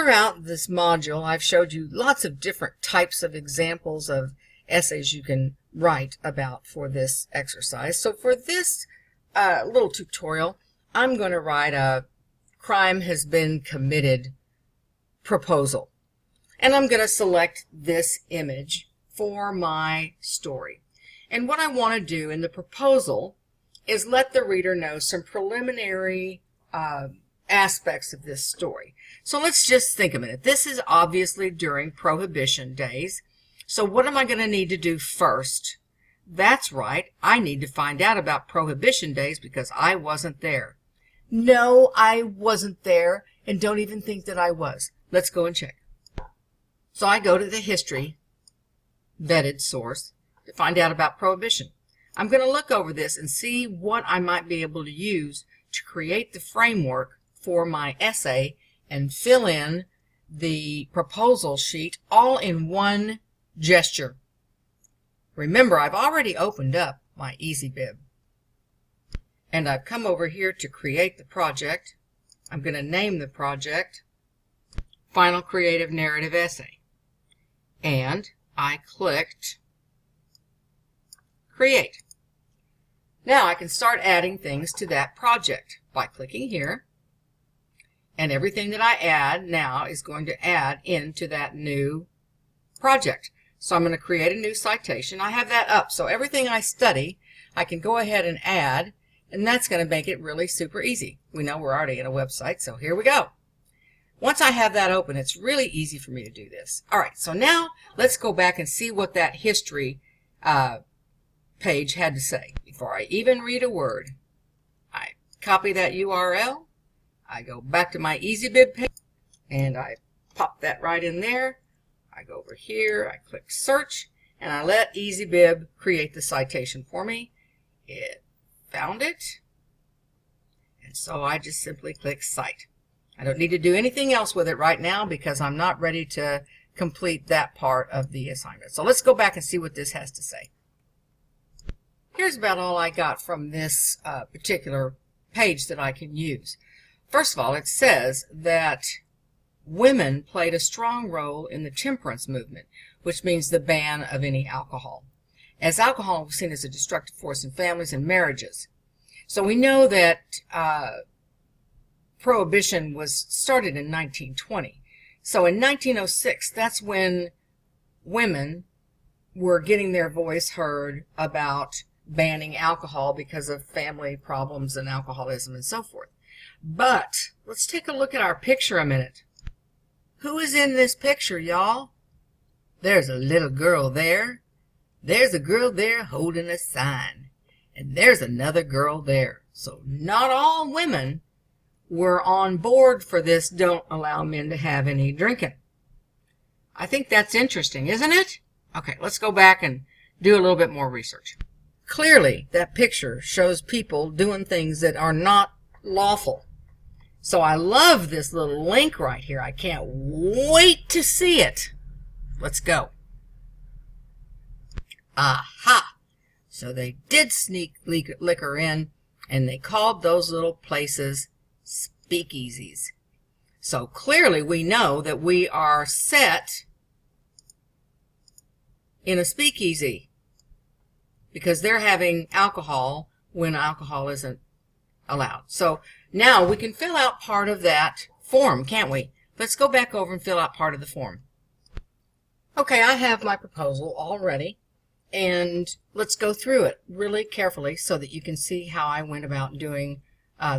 throughout this module, I've showed you lots of different types of examples of essays you can write about for this exercise. So for this little tutorial, I'm going to write a crime has been committed proposal. And I'm going to select this image for my story. And what I want to do in the proposal is let the reader know some preliminary aspects of this story. So let's just think a minute. This is obviously during Prohibition days. So what am I going to need to do first? That's right, I need to find out about Prohibition days because I wasn't there. No, I wasn't there, and don't even think that I was. Let's go and check. So I go to the history vetted source to find out about Prohibition. I'm going to look over this and see what I might be able to use to create the framework for my essay and fill in the proposal sheet all in one gesture. Remember, I've already opened up my EasyBib. And I've come over here to create the project. I'm going to name the project Final Creative Narrative Essay. And I clicked Create. Now I can start adding things to that project by clicking here. And everything that I add now is going to add into that new project. So I'm going to create a new citation. I have that up. So everything I study, I can go ahead and add. And that's going to make it really super easy. We know we're already in a website, so here we go. Once I have that open, it's really easy for me to do this. All right, so now let's go back and see what that history page had to say. Before I even read a word, I copy that URL. I go back to my EasyBib page, and I pop that right in there. I go over here, I click Search, and I let EasyBib create the citation for me. It found it, and so I just simply click Cite. I don't need to do anything else with it right now because I'm not ready to complete that part of the assignment. So let's go back and see what this has to say. Here's about all I got from this particular page that I can use. First of all, it says that women played a strong role in the Temperance Movement, which means the ban of any alcohol, as alcohol was seen as a destructive force in families and marriages. So we know that Prohibition was started in 1920. So in 1906, that's when women were getting their voice heard about banning alcohol because of family problems and alcoholism and so forth. But let's take a look at our picture a minute. Who is in this picture, y'all? There's a little girl there. There's a girl there holding a sign. And there's another girl there. So not all women were on board for this don't allow men to have any drinking. I think that's interesting, isn't it? Okay, let's go back and do a little bit more research. Clearly, that picture shows people doing things that are not lawful. So I love this little link right here. I can't wait to see it. Let's go. Aha! So they did sneak liquor in, and they called those little places speakeasies. So clearly we know that we are set in a speakeasy because they're having alcohol when alcohol isn't allowed. So now we can fill out part of that form, can't we? Let's go back over and fill out part of the form. Okay, I have my proposal all ready, and let's go through it really carefully so that you can see how I went about doing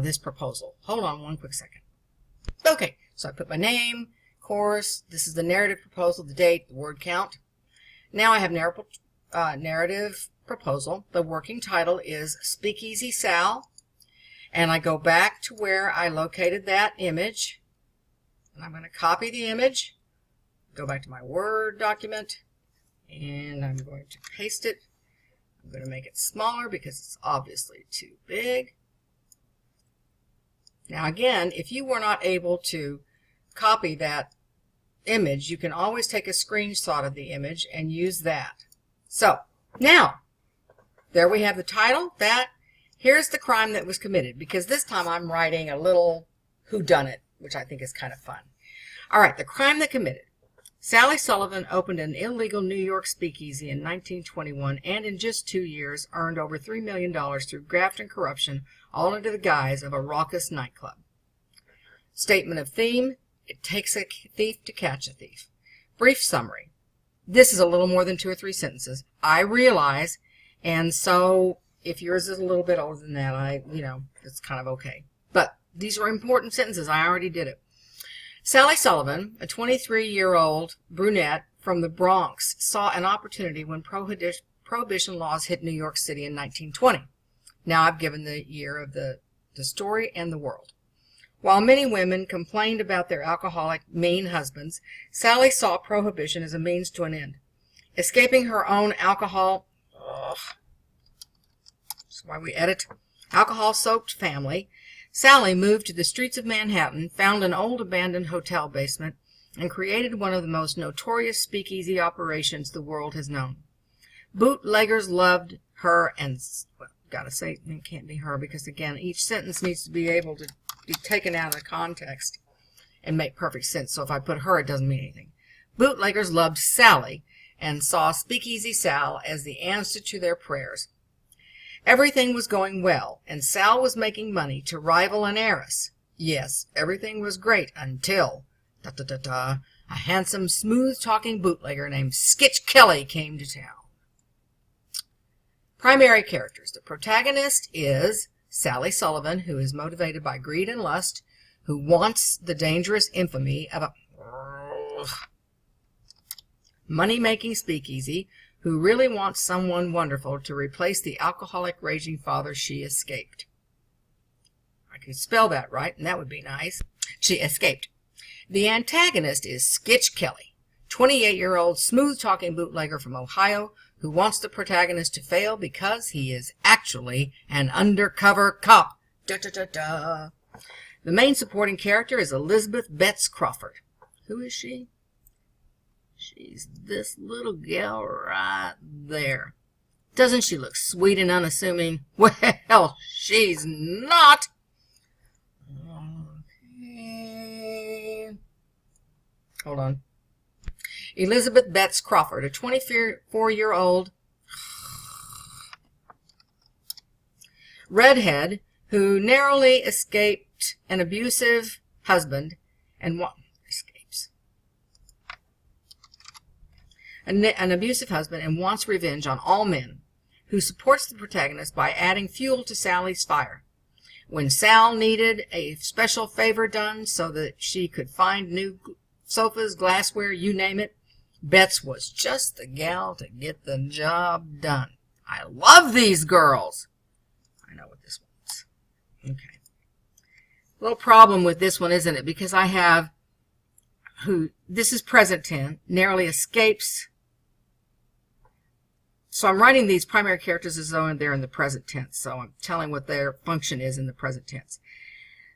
this proposal. Hold on one quick second. Okay, so I put my name, course, this is the narrative proposal, the date, the word count. Now I have narrative proposal. The working title is Speakeasy Sal, and I go back to where I located that image, and I'm going to copy the image, go back to my Word document, and I'm going to paste it. I'm going to make it smaller because it's obviously too big. Now again, if you were not able to copy that image, you can always take a screenshot of the image and use that. So now, there we have the title. Here's the crime that was committed, because this time I'm writing a little whodunit which I think is kind of fun. All right, the crime that committed. Sally Sullivan opened an illegal New York speakeasy in 1921 and in just 2 years earned over $3 million through graft and corruption, all under the guise of a raucous nightclub. Statement of theme: it takes a thief to catch a thief. Brief summary. This is a little more than 2 or 3 sentences, I realize, and so if yours is a little bit older than that, it's kind of okay. But these are important sentences. I already did it. Sally Sullivan, a 23-year-old brunette from the Bronx, saw an opportunity when prohibition laws hit New York City in 1920. Now I've given the year of the story and the world. While many women complained about their alcoholic, mean husbands, Sally saw prohibition as a means to an end. Escaping her own that's why we edit, alcohol-soaked family, Sally moved to the streets of Manhattan, found an old abandoned hotel basement, and created one of the most notorious speakeasy operations the world has known. Bootleggers loved her, and, well, gotta say, it can't be her, because again, each sentence needs to be able to be taken out of context and make perfect sense. So if I put her, it doesn't mean anything. Bootleggers loved Sally and saw Speakeasy Sal as the answer to their prayers. Everything was going well, and Sal was making money to rival an heiress. Yes, everything was great until, a handsome, smooth-talking bootlegger named Skitch Kelly came to town. Primary characters. The protagonist is Sally Sullivan, who is motivated by greed and lust, who wants the dangerous infamy of a money-making speakeasy, who really wants someone wonderful to replace the alcoholic, raging father she escaped. I could spell that right, and that would be nice. She escaped. The antagonist is Skitch Kelly, 28-year-old smooth-talking bootlegger from Ohio, who wants the protagonist to fail because he is actually an undercover cop. The main supporting character is Elizabeth Betts Crawford. Who is she? She's this little gal right there. Doesn't she look sweet and unassuming? Well, she's not. Okay. Hold on. Elizabeth Betts Crawford, a 24-year-old redhead who narrowly escaped an abusive husband and wants revenge on all men, who supports the protagonist by adding fuel to Sally's fire. When Sal needed a special favor done so that she could find new sofas, glassware, you name it, Betts was just the gal to get the job done. I love these girls. I know what this one is. Okay. Little problem with this one, isn't it? Because I have this is present tense, narrowly escapes. So I'm writing these primary characters as though they're in the present tense. So I'm telling what their function is in the present tense.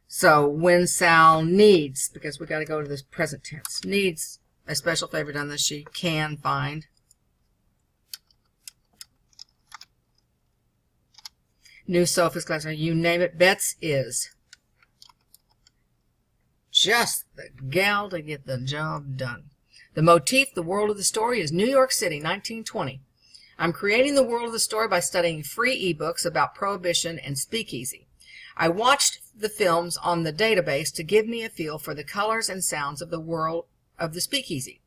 So when Sal needs, because we got to go to this present tense, needs a special favor done that she can find. New sofas, glass, you name it, Betts is just the gal to get the job done. The motif, the world of the story, is New York City, 1920. I'm creating the world of the story by studying free ebooks about prohibition and speakeasy. I watched the films on the database to give me a feel for the colors and sounds of the world of the speakeasy.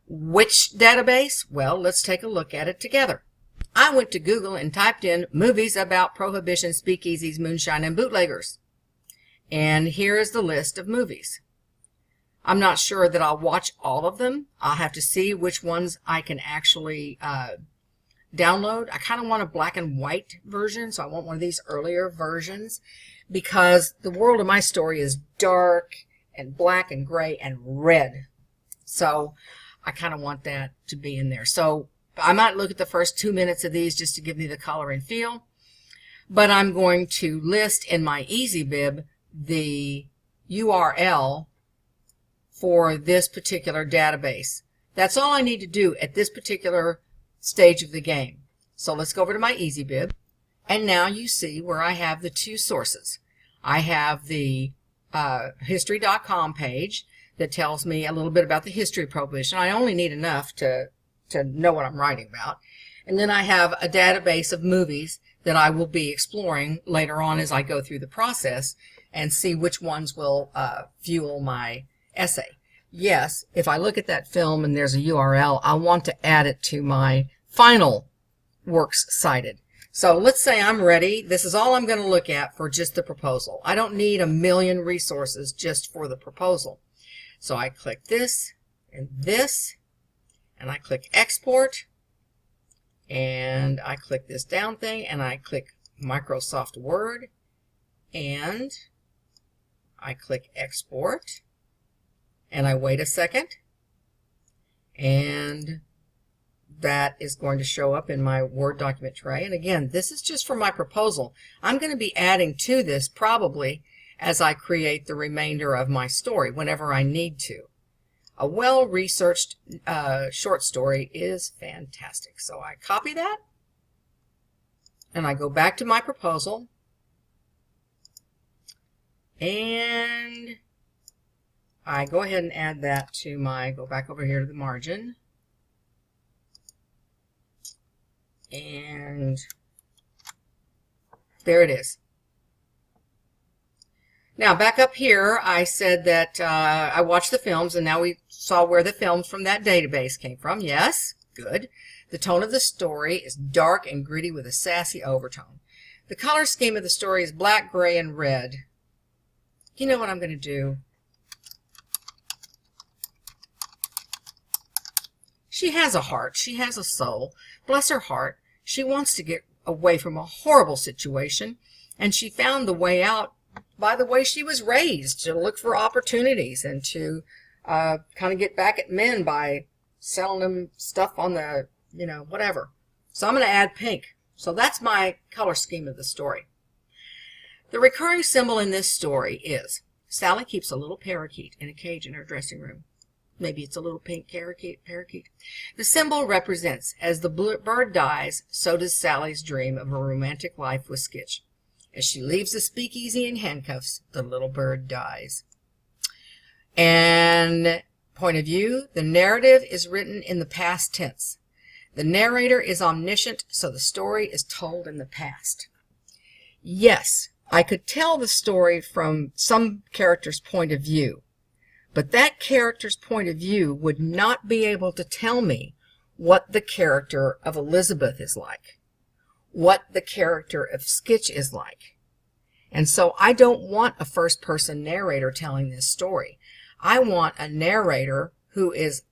Which database? Well, let's take a look at it together. I went to Google and typed in movies about prohibition, speakeasies, moonshine, and bootleggers. And here is the list of movies. I'm not sure that I'll watch all of them. I'll have to see which ones I can actually download. I kind of want a black and white version, so I want one of these earlier versions, because the world of my story is dark and black and gray and red. So I kind of want that to be in there. So I might look at the first 2 minutes of these just to give me the color and feel, but I'm going to list in my EasyBib the URL for this particular database. That's all I need to do at this particular stage of the game. So let's go over to my EasyBib, and now you see where I have the two sources. I have the history.com page that tells me a little bit about the history of Prohibition. I only need enough to know what I'm writing about. And then I have a database of movies that I will be exploring later on as I go through the process and see which ones will fuel my essay. Yes, if I look at that film and there's a URL, I want to add it to my final works cited. So let's say I'm ready. This is all I'm going to look at for just the proposal. I don't need a million resources just for the proposal. So I click this, and I click export, and I click this down thing, and I click Microsoft Word, and I click export, and I wait a second, and that is going to show up in my Word document tray. And again, this is just for my proposal. I'm going to be adding to this probably as I create the remainder of my story whenever I need to. A well-researched short story is fantastic. So I copy that, and I go back to my proposal, and I go ahead and add that to my, go back over here to the margin, and there it is. Now back up here, I said that I watched the films, and now we saw where the films from that database came from. Yes, good. The tone of the story is dark and gritty with a sassy overtone. The color scheme of the story is black, gray, and red. You know what I'm going to do? She has a heart. She has a soul. Bless her heart. She wants to get away from a horrible situation, and she found the way out by the way she was raised, to look for opportunities and to kind of get back at men by selling them stuff on the, you know, whatever. So I'm going to add pink. So that's my color scheme of the story. The recurring symbol in this story is Sally keeps a little parakeet in a cage in her dressing room. Maybe it's a little pink parakeet. The symbol represents, as the bird dies, so does Sally's dream of a romantic life with Skitch. As she leaves the speakeasy in handcuffs, the little bird dies. And point of view, the narrative is written in the past tense. The narrator is omniscient, so the story is told in the past. Yes, I could tell the story from some character's point of view, but that character's point of view would not be able to tell me what the character of Elizabeth is like, what the character of Skitch is like. And so I don't want a first-person narrator telling this story. I want a narrator who is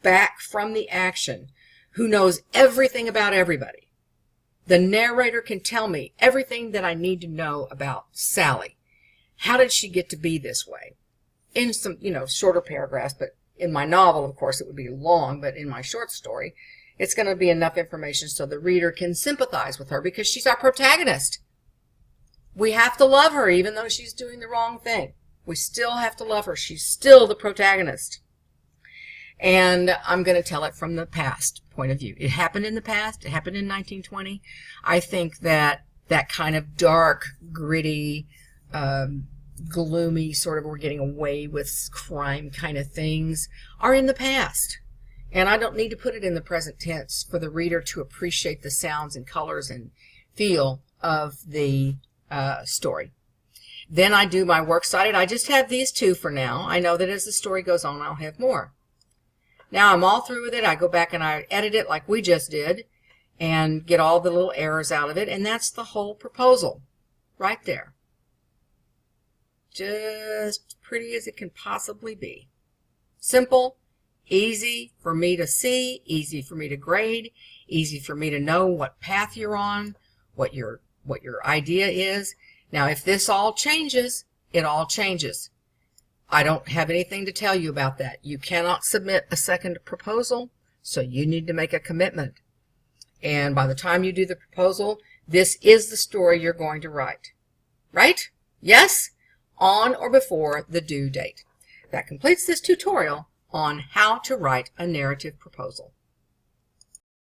back from the action, who knows everything about everybody. The narrator can tell me everything that I need to know about Sally. How did she get to be this way? In some, shorter paragraphs, but in my novel, of course, it would be long, but in my short story, it's going to be enough information so the reader can sympathize with her because she's our protagonist. We have to love her even though she's doing the wrong thing. We still have to love her. She's still the protagonist. And I'm going to tell it from the past point of view. It happened in the past. It happened in 1920. I think that kind of dark, gritty, gloomy sort of we're getting away with crime kind of things are in the past. And I don't need to put it in the present tense for the reader to appreciate the sounds and colors and feel of the story. Then I do my works cited. I just have these two for now. I know that as the story goes on, I'll have more. Now I'm all through with it. I go back and I edit it like we just did and get all the little errors out of it. And that's the whole proposal right there. Just pretty as it can possibly be. Simple, easy for me to see, easy for me to grade, easy for me to know what path you're on, what your idea is. Now, if this all changes, it all changes. I don't have anything to tell you about that. You cannot submit a second proposal, so you need to make a commitment. And by the time you do the proposal, this is the story you're going to write. Right? Yes? On or before the due date. That completes this tutorial on how to write a narrative proposal.